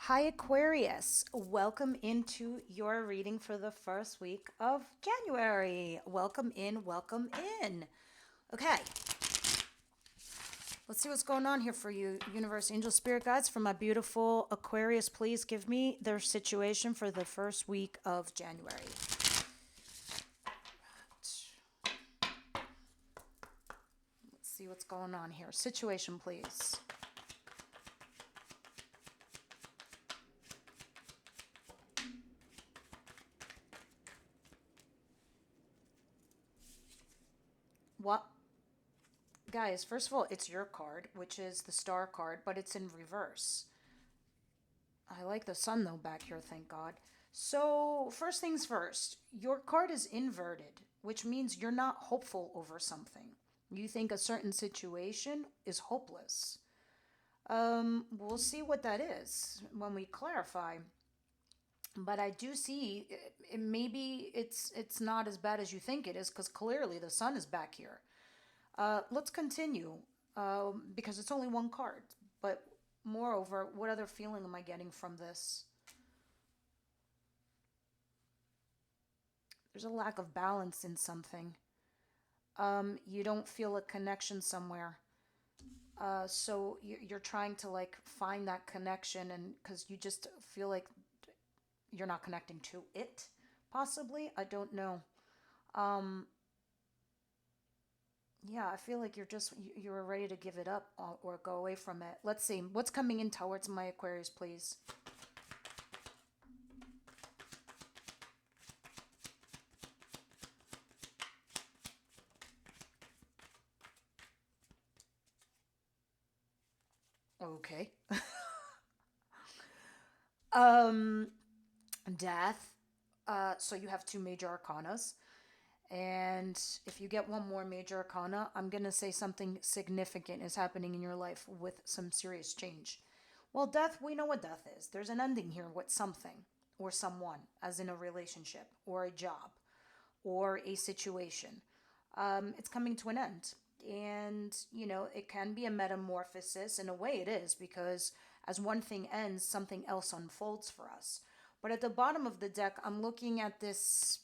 Hi, Aquarius. Welcome into your reading for the first week of January. Welcome in, welcome in. Okay, let's see what's going on here for you, Universe Angel Spirit Guides. For my beautiful Aquarius, please give me their situation for the first week of January. Let's see what's going on here. Situation, please. What? Guys, first of all, it's your card, which is the star card, but it's in reverse. I like the sun though back here, thank God. So, first things first, your card is inverted, which means you're not hopeful over something. You think a certain situation is hopeless. We'll see what that is when we clarify. But I do see maybe it's not as bad as you think it is because clearly the sun is back here. Let's continue because it's only one card. But moreover, what other feeling am I getting from this? There's a lack of balance in something. You don't feel a connection somewhere. So you're trying to like find that connection, and because you just feel like you're not connecting to it, possibly. I don't know. Yeah, I feel like you're ready to give it up or go away from it. Let's see what's coming in towards my Aquarius, please. Okay. Death. So you have two major arcanas. And if you get one more major arcana, I'm going to say something significant is happening in your life with some serious change. Well, death, we know what death is. There's an ending here with something or someone, as in a relationship or a job or a situation. It's coming to an end. And, it can be a metamorphosis. In a way, it is, because as one thing ends, something else unfolds for us. But at the bottom of the deck, I'm looking at this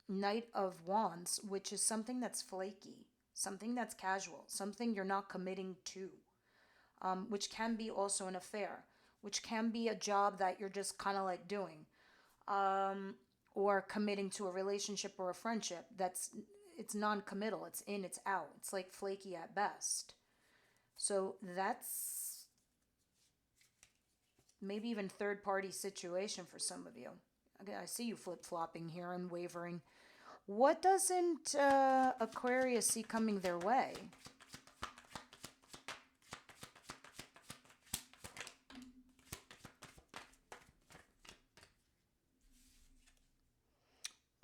Knight of Wands, which is something that's flaky, something that's casual, something you're not committing to, which can be also an affair, which can be a job that you're just kind of like doing, or committing to a relationship or a friendship it's non-committal, it's in, it's out, it's like flaky at best. So that's maybe even third party situation for some of you. Okay, I see you flip-flopping here and wavering. What doesn't Aquarius see coming their way?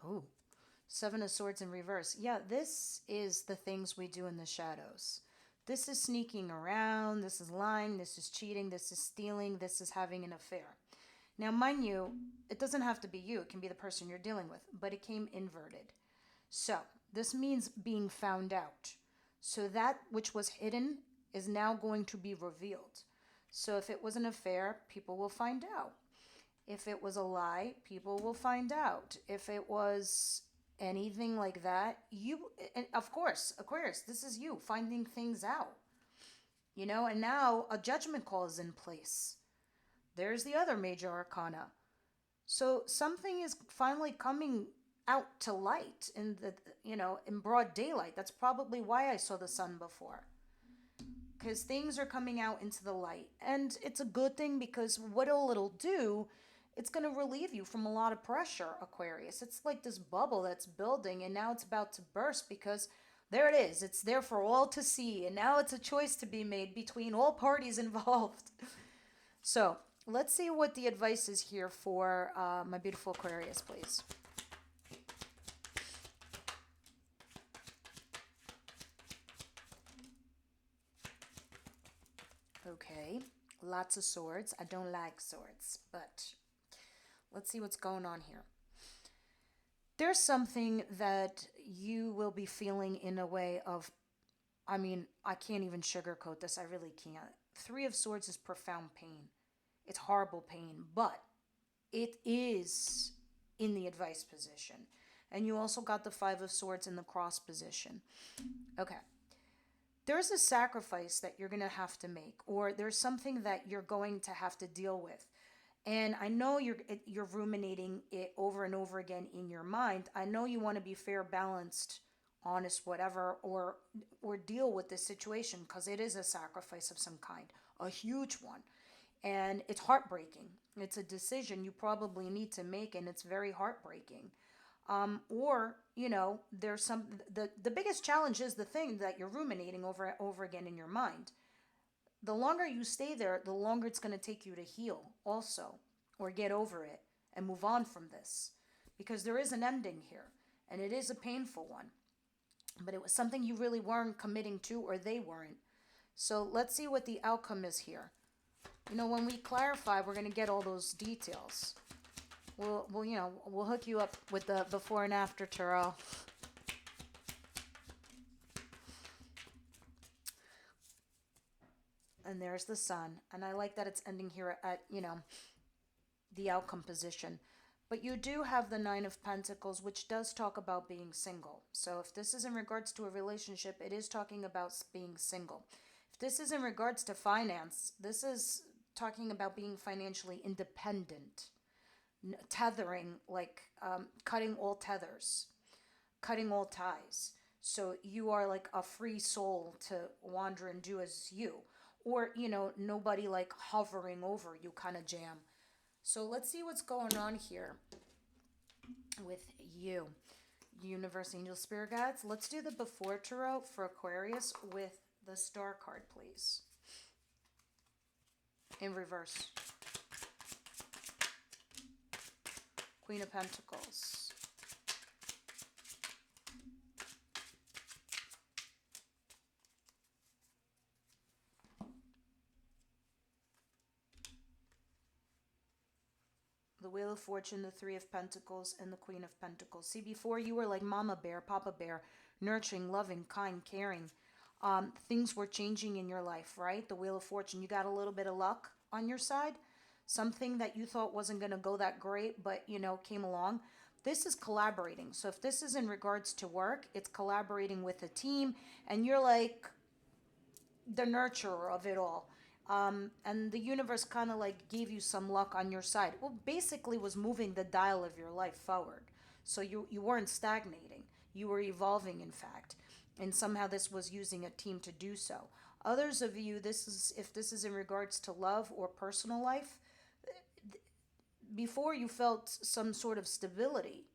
Oh, Seven of Swords in reverse. Yeah, this is the things we do in the shadows. This is sneaking around, this is lying, this is cheating, this is stealing, this is having an affair. Now, mind you, it doesn't have to be you, it can be the person you're dealing with, but it came inverted. So, this means being found out. So, that which was hidden is now going to be revealed. So, if it was an affair, people will find out. If it was a lie, people will find out. If it was anything like that, and of course, Aquarius, this is you finding things out. And now a judgment call is in place. There's the other major arcana. So something is finally coming out to light in broad daylight. That's probably why I saw the sun before. Because things are coming out into the light. And it's a good thing, because what it'll do, it's going to relieve you from a lot of pressure, Aquarius. It's like this bubble that's building, and now it's about to burst, because there it is. It's there for all to see. And now it's a choice to be made between all parties involved. So let's see what the advice is here for my beautiful Aquarius, please. Okay, lots of swords. I don't like swords, but let's see what's going on here. There's something that you will be feeling in a way of, I can't even sugarcoat this. I really can't. Three of Swords is profound pain. It's horrible pain, but it is in the advice position. And you also got the Five of Swords in the cross position. Okay. There's a sacrifice that you're going to have to make, or there's something that you're going to have to deal with. And I know you're ruminating it over and over again in your mind. I know you want to be fair, balanced, honest, whatever, or deal with this situation, because it is a sacrifice of some kind, a huge one. And it's heartbreaking. It's a decision you probably need to make, and it's very heartbreaking. Or, there's the biggest challenge is the thing that you're ruminating over and over again in your mind. The longer you stay there, the longer it's going to take you to heal also, or get over it and move on from this. Because there is an ending here, and it is a painful one. But it was something you really weren't committing to, or they weren't. So let's see what the outcome is here. When we clarify, we're going to get all those details. We'll hook you up with the before and after tarot. And there's the Sun. And I like that it's ending here at, the outcome position. But you do have the Nine of Pentacles, which does talk about being single. So if this is in regards to a relationship, it is talking about being single. If this is in regards to finance, this is talking about being financially independent. Tethering, like cutting all tethers, cutting all ties. So you are like a free soul to wander and do as you. Or, nobody like hovering over you kind of jam. So let's see what's going on here with you. Universe, Angel, Spirit Guides. Let's do the before tarot for Aquarius with the Star card, please. In reverse. Queen of Pentacles. The Wheel of Fortune, the Three of Pentacles, and the Queen of Pentacles. See, before you were like Mama Bear, Papa Bear, nurturing, loving, kind, caring. Things were changing in your life, right? The Wheel of Fortune, you got a little bit of luck on your side. Something that you thought wasn't going to go that great, but, came along. This is collaborating. So if this is in regards to work, it's collaborating with a team, and you're like the nurturer of it all. And the universe kind of like gave you some luck on your side. Well, basically was moving the dial of your life forward. So you weren't stagnating. You were evolving, in fact. And somehow this was using a team to do so. Others of you, if this is in regards to love or personal life, before you felt some sort of stability,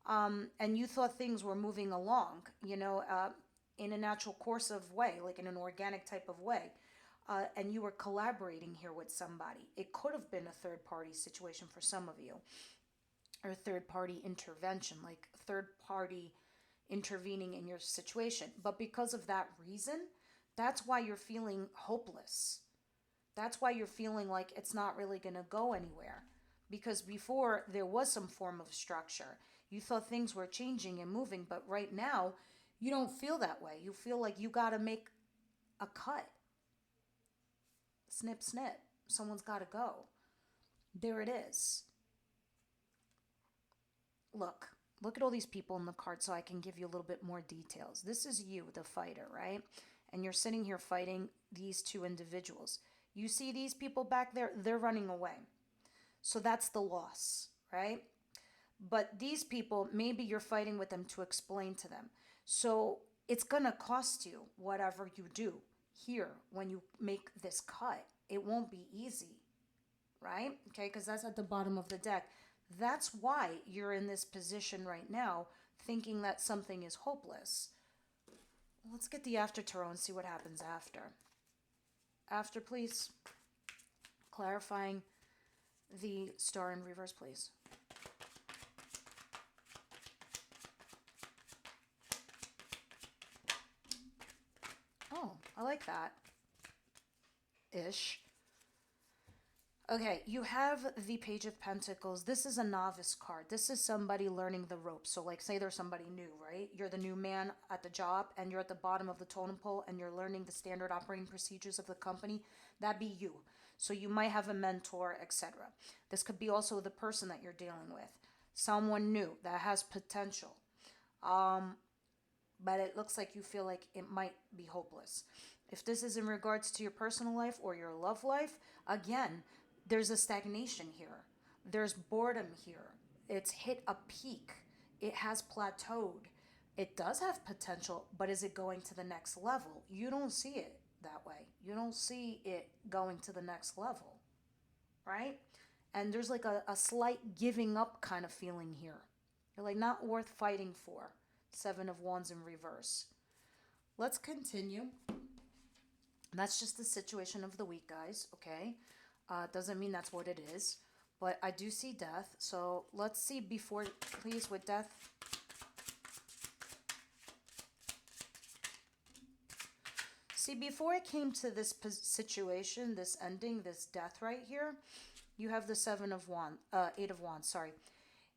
and you thought things were moving along, in a natural course of way, like in an organic type of way. And you were collaborating here with somebody. It could have been a third-party situation for some of you, or third-party intervention, like third-party intervening in your situation. But because of that reason, that's why you're feeling hopeless. That's why you're feeling like it's not really going to go anywhere. Because before, there was some form of structure. You thought things were changing and moving, but right now, you don't feel that way. You feel like you got to make a cut. Snip, snip. Someone's got to go. There it is. Look at all these people in the card so I can give you a little bit more details. This is you, the fighter, right? And you're sitting here fighting these two individuals. You see these people back there? They're running away. So that's the loss, right? But these people, maybe you're fighting with them to explain to them. So it's going to cost you whatever you do here when you make this cut. It won't be easy, right? Okay, because that's at the bottom of the deck. That's why you're in this position right now, thinking that something is hopeless. Let's get the after tarot and see what happens after. After, please. Clarifying the Star in reverse, please. Oh, I like that. Ish. Okay, you have the Page of Pentacles. This is a novice card. This is somebody learning the ropes. So like say there's somebody new, right? You're the new man at the job and you're at the bottom of the totem pole and you're learning the standard operating procedures of the company. That'd be you. So you might have a mentor, etc. This could be also the person that you're dealing with, someone new that has potential. But it looks like you feel like it might be hopeless. If this is in regards to your personal life or your love life, again, there's a stagnation here. There's boredom here. It's hit a peak. It has plateaued. It does have potential, but is it going to the next level? You don't see it that way. You don't see it going to the next level, right? And there's like a slight giving up kind of feeling here. You're like not worth fighting for. Seven of Wands in reverse. Let's continue. That's just the situation of the week, guys, okay? Doesn't mean that's what it is. But I do see death. So let's see before, please, with death. See, before it came to this situation, this ending, this death right here, you have the Eight of Wands, sorry.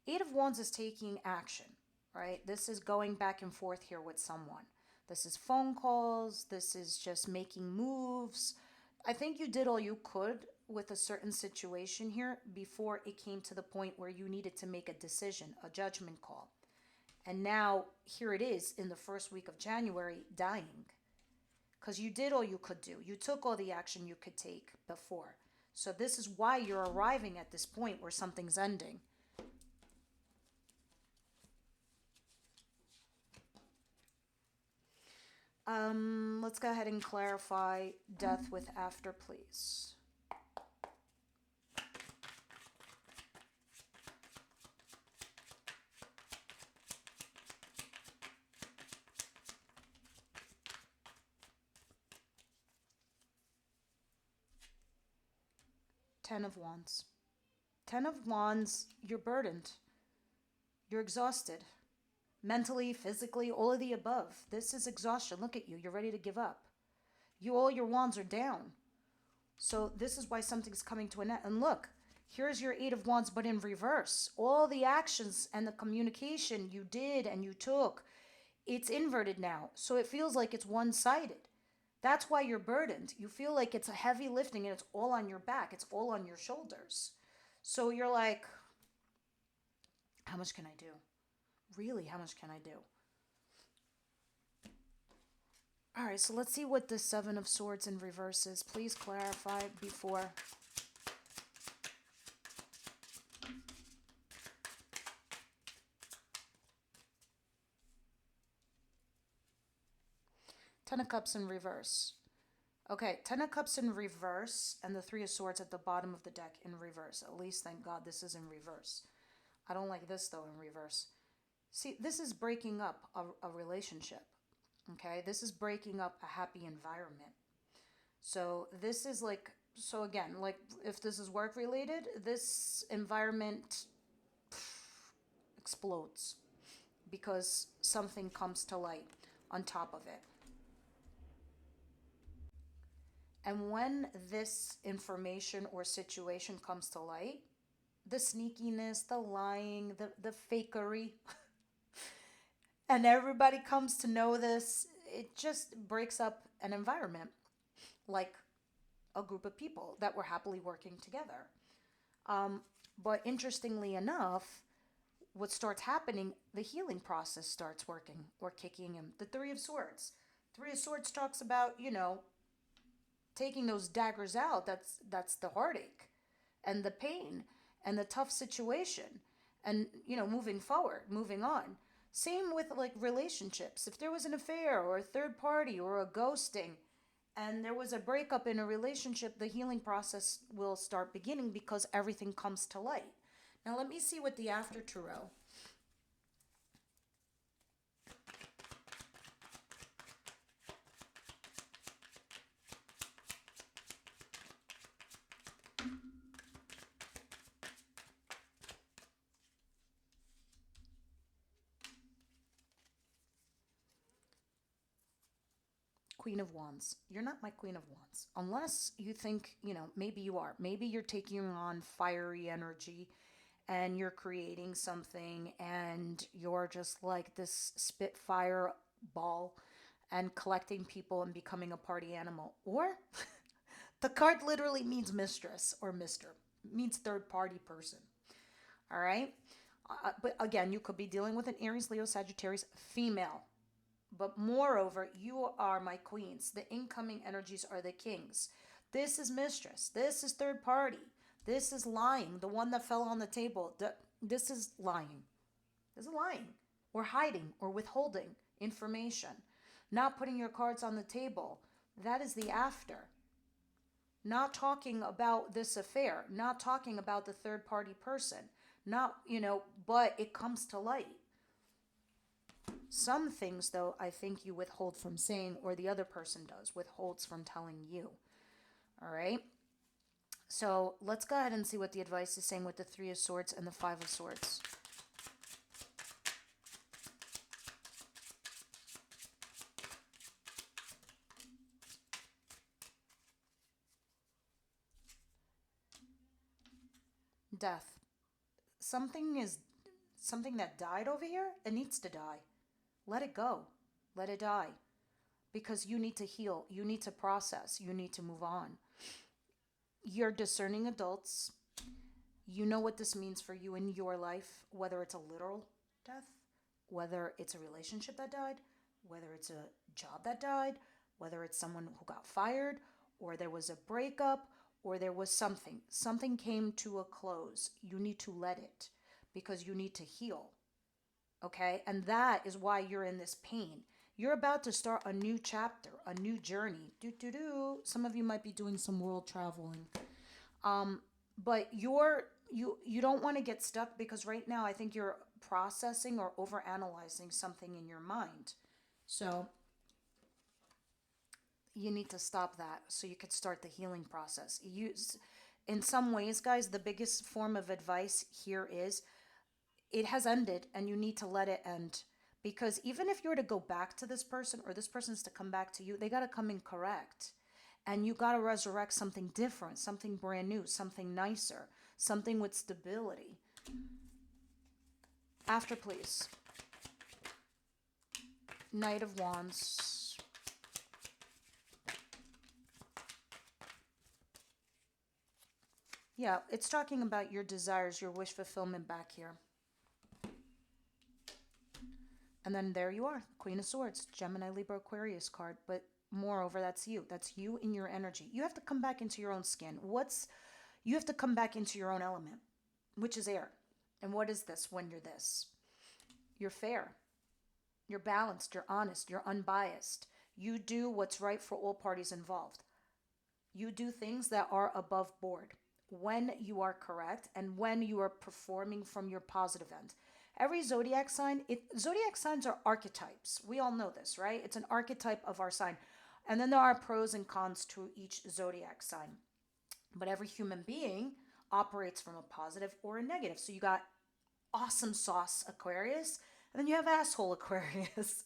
Eight of Wands is taking action, right? This is going back and forth here with someone. This is phone calls. This is just making moves. I think you did all you could with a certain situation here before it came to the point where you needed to make a decision, a judgment call. And now here it is in the first week of January, dying. Because you did all you could do. You took all the action you could take before. So this is why you're arriving at this point where something's ending. Let's go ahead and clarify death with after, please. Ten of Wands. Ten of Wands, you're burdened. You're exhausted. Mentally, physically, all of the above. This is exhaustion. Look at you. You're ready to give up. All your wands are down. So this is why something's coming to an end. And look, here's your Eight of Wands, but in reverse. All the actions and the communication you did and you took, it's inverted now. So it feels like it's one-sided. That's why you're burdened. You feel like it's a heavy lifting and it's all on your back. It's all on your shoulders. So you're like, how much can I do? Really, how much can I do? All right, so let's see what the Seven of Swords in reverse is. Please clarify before. Ten of Cups in reverse. Okay, Ten of Cups in reverse and the Three of Swords at the bottom of the deck in reverse. At least, thank God, this is in reverse. I don't like this, though, in reverse. See, this is breaking up a relationship, okay? This is breaking up a happy environment. So this is like, so again, like if this is work related, this environment explodes because something comes to light on top of it. And when this information or situation comes to light, the sneakiness, the lying, the fakery, and everybody comes to know this, it just breaks up an environment, like a group of people that were happily working together. But interestingly enough, what starts happening, the healing process starts working or kicking in. The Three of Swords. Three of Swords talks about, taking those daggers out. That's the heartache and the pain and the tough situation and, moving forward, moving on. Same with like relationships. If there was an affair or a third party or a ghosting and there was a breakup in a relationship, the healing process will start beginning because everything comes to light. Now let me see what the after tarot. Queen of Wands. You're not my Queen of Wands. Unless you think, maybe you are. Maybe you're taking on fiery energy and you're creating something and you're just like this spitfire ball and collecting people and becoming a party animal. Or The card literally means mistress or mister, it means third party person. All right. But again, you could be dealing with an Aries, Leo, Sagittarius female. But moreover, you are my queens. The incoming energies are the kings. This is mistress. This is third party. This is lying. The one that fell on the table. This is lying. This is lying. Or hiding or withholding information. Not putting your cards on the table. That is the after. Not talking about this affair. Not talking about the third party person. Not, but it comes to light. Some things, though, I think you withhold from saying, or the other person does, withholds from telling you. All right? So let's go ahead and see what the advice is saying with the Three of Swords and the Five of Swords. Death. Something that died over here. It needs to die. Let it go. Let it die. Because you need to heal. You need to process. You need to move on. You're discerning adults. You know what this means for you in your life, whether it's a literal death, whether it's a relationship that died, whether it's a job that died, whether it's someone who got fired, or there was a breakup, or there was something. Something came to a close. You need to let it because you need to heal. Okay? And that is why you're in this pain. You're about to start a new chapter, a new journey. Some of you might be doing some world traveling. But you don't want to get stuck because right now I think you're processing or overanalyzing something in your mind. So you need to stop that so you could start the healing process. In some ways, guys, the biggest form of advice here is it has ended and you need to let it end. Because even if you were to go back to this person or this person's to come back to you, they got to come in correct. And you got to resurrect something different, something brand new, something nicer, something with stability. After, please. Knight of Wands. Yeah, it's talking about your desires, your wish fulfillment back here. And then there you are, Queen of Swords, Gemini, Libra, Aquarius card. But moreover, that's you. That's you in your energy. You have to come back into your own skin. You have to come back into your own element, which is air. And what is this when you're this? You're fair. You're balanced. You're honest. You're unbiased. You do what's right for all parties involved. You do things that are above board when you are correct and when you are performing from your positive end. Every zodiac signs are archetypes. We all know this, right? It's an archetype of our sign. And then there are pros and cons to each zodiac sign. But every human being operates from a positive or a negative. So you got awesome sauce Aquarius, and then you have asshole Aquarius.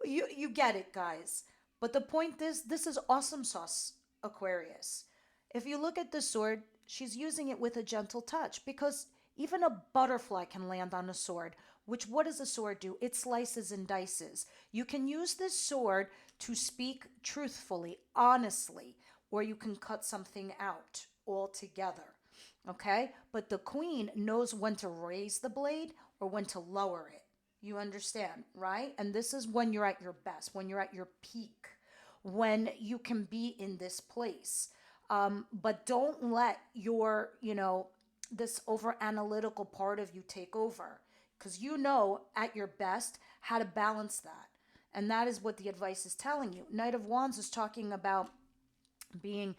You get it, guys. But the point is, this is awesome sauce Aquarius. If you look at the sword, she's using it with a gentle touch because even a butterfly can land on a sword, which what does a sword do? It slices and dices. You can use this sword to speak truthfully, honestly, or you can cut something out altogether. Okay? But the queen knows when to raise the blade or when to lower it. You understand, right? And this is when you're at your best, when you're at your peak, when you can be in this place. But don't let your, this over analytical part of you take over, because you know at your best how to balance that. And that is what the advice is telling you. Knight of Wands is talking about being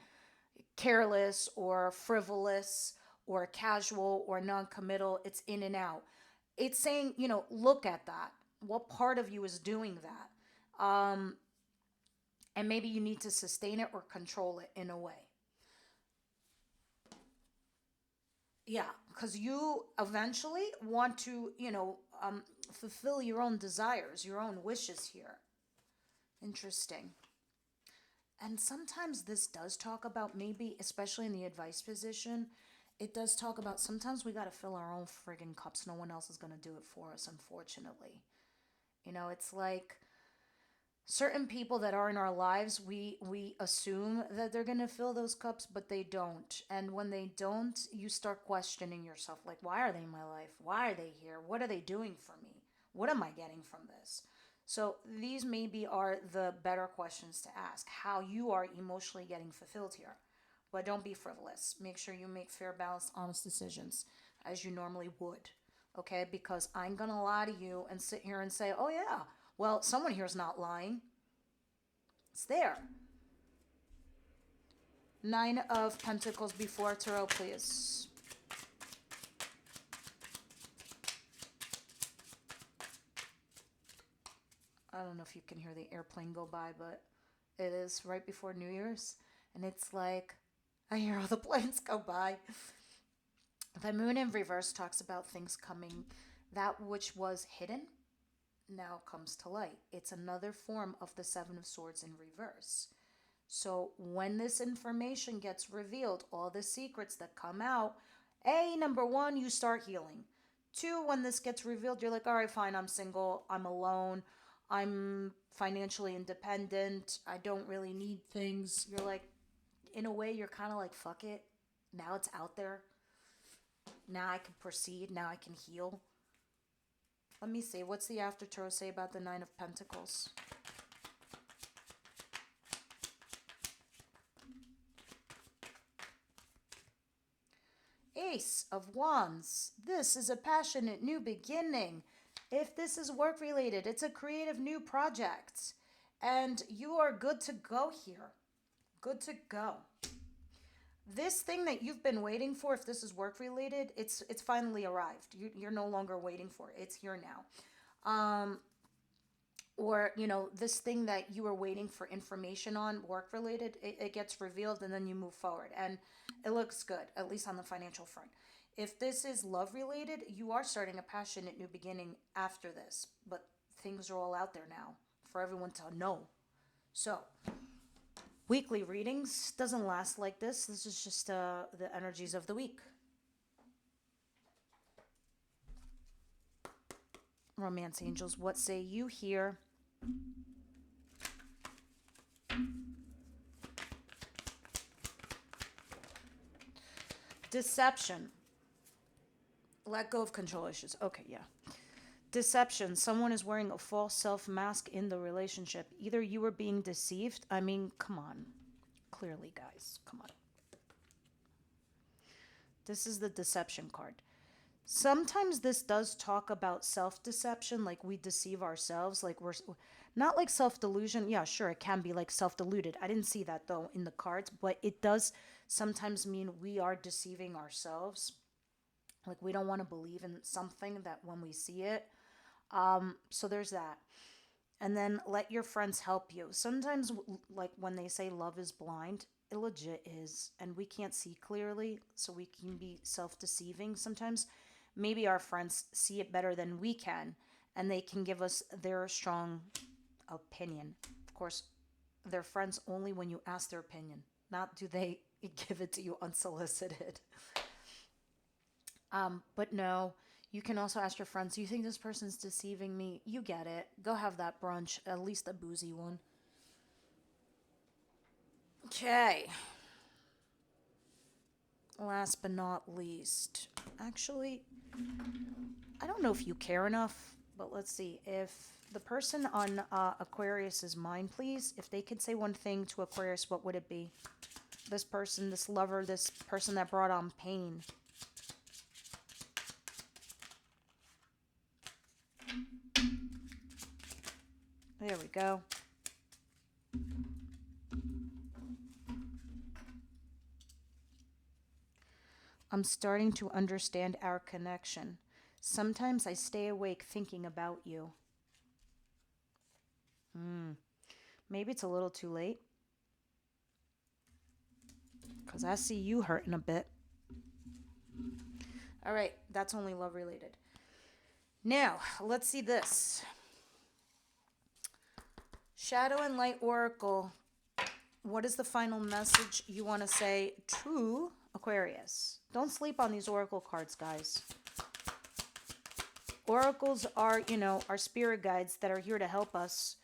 careless or frivolous or casual or non-committal. It's in and out. It's saying, look at that. What part of you is doing that? And maybe you need to sustain it or control it in a way. Yeah, because you eventually want to, fulfill your own desires, your own wishes here. Interesting. And sometimes this does talk about maybe, especially in the advice position, it does talk about sometimes we got to fill our own friggin' cups. No one else is going to do it for us, unfortunately. It's like Certain people that are in our lives, we assume that they're going to fill those cups, but they don't. And when they don't, you start questioning yourself, like, why are they in my life? Why are they here? What are they doing for me? What am I getting from this? So these maybe are the better questions to ask, how you are emotionally getting fulfilled here. But don't be frivolous. Make sure you make fair, balanced, honest decisions as you normally would. Okay? Because I'm going to lie to you and sit here and say, oh, yeah, well, someone here's not lying. It's there. Nine of Pentacles before Tarot, please. I don't know if you can hear the airplane go by, but it is right before New Year's. And it's like, I hear all the planes go by. The moon in reverse talks about things coming. That which was hidden now comes to light. It's another form of the Seven of Swords in reverse. So when this information gets revealed, all the secrets that come out, number one, you start healing. Two, when this gets revealed, you're like, all right, fine, I'm single, I'm alone, I'm financially independent, I don't really need things. You're like, in a way, you're kind of like, fuck it. Now it's out there. Now I can proceed. Now I can heal. Let me see. What's the after tarot say about the Nine of Pentacles? Ace of Wands. This is a passionate new beginning. If this is work related, it's a creative new project. And you are good to go here. Good to go. This thing that you've been waiting for, if this is work related, it's finally arrived. You're no longer waiting for it. It's here now. Or, this thing that you were waiting for information on, work related, it gets revealed and then you move forward. And it looks good, at least on the financial front. If this is love related, you are starting a passionate new beginning after this. But things are all out there now for everyone to know. So, weekly readings doesn't last like this. This is just the energies of the week. Romance angels, what say you here? Deception. Let go of control issues. Okay, yeah. Deception. Someone is wearing a false self mask in the relationship. Either you were being deceived. I mean, come on. Clearly, guys. Come on. This is the deception card. Sometimes this does talk about self-deception, like we deceive ourselves, like we're not like self-delusion. Yeah, sure, it can be like self-deluded. I didn't see that though in the cards, but it does sometimes mean we are deceiving ourselves. Like we don't want to believe in something that when we see it. So there's that. And then let your friends help you. Sometimes, like when they say love is blind, it legit is. And we can't see clearly, so we can be self-deceiving sometimes. Maybe our friends see it better than we can, and they can give us their strong opinion. Of course, they're friends only when you ask their opinion. Not do they give it to you unsolicited. But no, you can also ask your friends, do you think this person's deceiving me? You get it. Go have that brunch, at least a boozy one. Okay. Last but not least. Actually, I don't know if you care enough, but let's see. If the person on Aquarius's mind, please, if they could say one thing to Aquarius, what would it be? This person, this lover, this person that brought on pain. There we go. I'm starting to understand our connection. Sometimes I stay awake thinking about you. Maybe it's a little too late. Because I see you hurting a bit. All right, that's only love related. Now, let's see this. Shadow and Light Oracle. What is the final message you want to say to Aquarius? Don't sleep on these oracle cards, guys. Oracles are, our spirit guides that are here to help us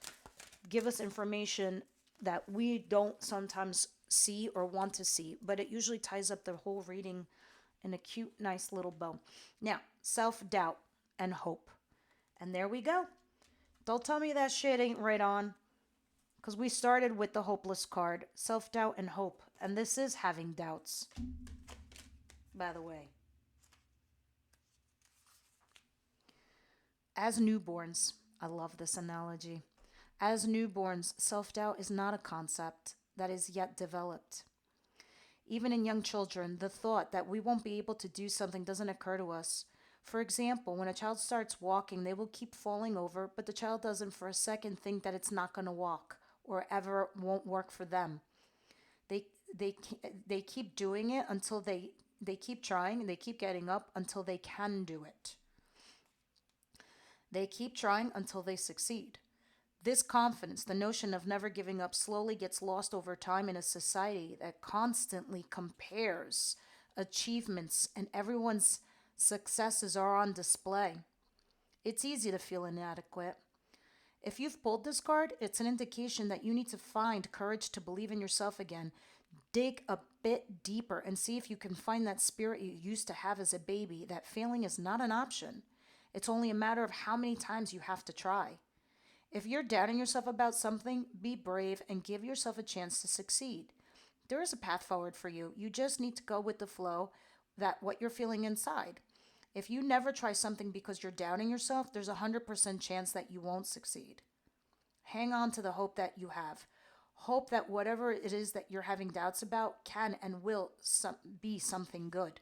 give us information that we don't sometimes see or want to see, but it usually ties up the whole reading in a cute, nice little bow. Now, self-doubt and hope. And there we go. Don't tell me that shit ain't right on. Because we started with the hopeless card, self-doubt and hope. And this is having doubts, by the way. As newborns, I love this analogy. As newborns, self-doubt is not a concept that is yet developed. Even in young children, the thought that we won't be able to do something doesn't occur to us. For example, when a child starts walking, they will keep falling over, but the child doesn't for a second think that it's not going to walk or ever won't work for them. They they keep doing it until they keep trying and they keep getting up until they can do it. They keep trying until they succeed. This confidence, the notion of never giving up, slowly gets lost over time in a society that constantly compares achievements and everyone's successes are on display. It's easy to feel inadequate. If you've pulled this card, it's an indication that you need to find courage to believe in yourself again. Dig a bit deeper and see if you can find that spirit you used to have as a baby, that failing is not an option. It's only a matter of how many times you have to try. If you're doubting yourself about something, be brave and give yourself a chance to succeed. There is a path forward for you. You just need to go with the flow, that what you're feeling inside. If you never try something because you're doubting yourself, there's a 100% chance that you won't succeed. Hang on to the hope that you have. Hope that whatever it is that you're having doubts about can and will be something good.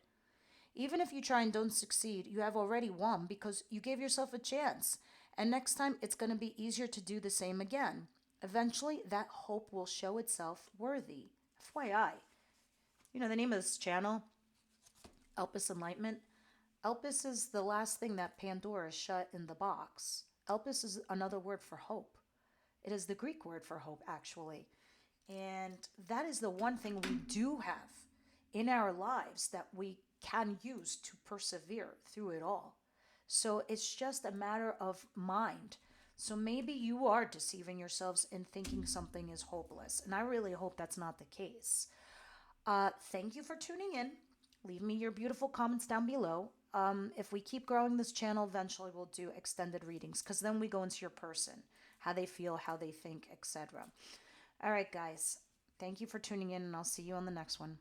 Even if you try and don't succeed, you have already won because you gave yourself a chance. And next time, it's going to be easier to do the same again. Eventually, that hope will show itself worthy. FYI. You know the name of this channel? Elpis Enlightenment. Elpis is the last thing that Pandora shut in the box. Elpis is another word for hope. It is the Greek word for hope, actually. And that is the one thing we do have in our lives that we can use to persevere through it all. So it's just a matter of mind. So maybe you are deceiving yourselves in thinking something is hopeless. And I really hope that's not the case. Thank you for tuning in. Leave me your beautiful comments down below. If we keep growing this channel, eventually we'll do extended readings because then we go into your person, how they feel, how they think, etc. All right, guys. Thank you for tuning in, and I'll see you on the next one.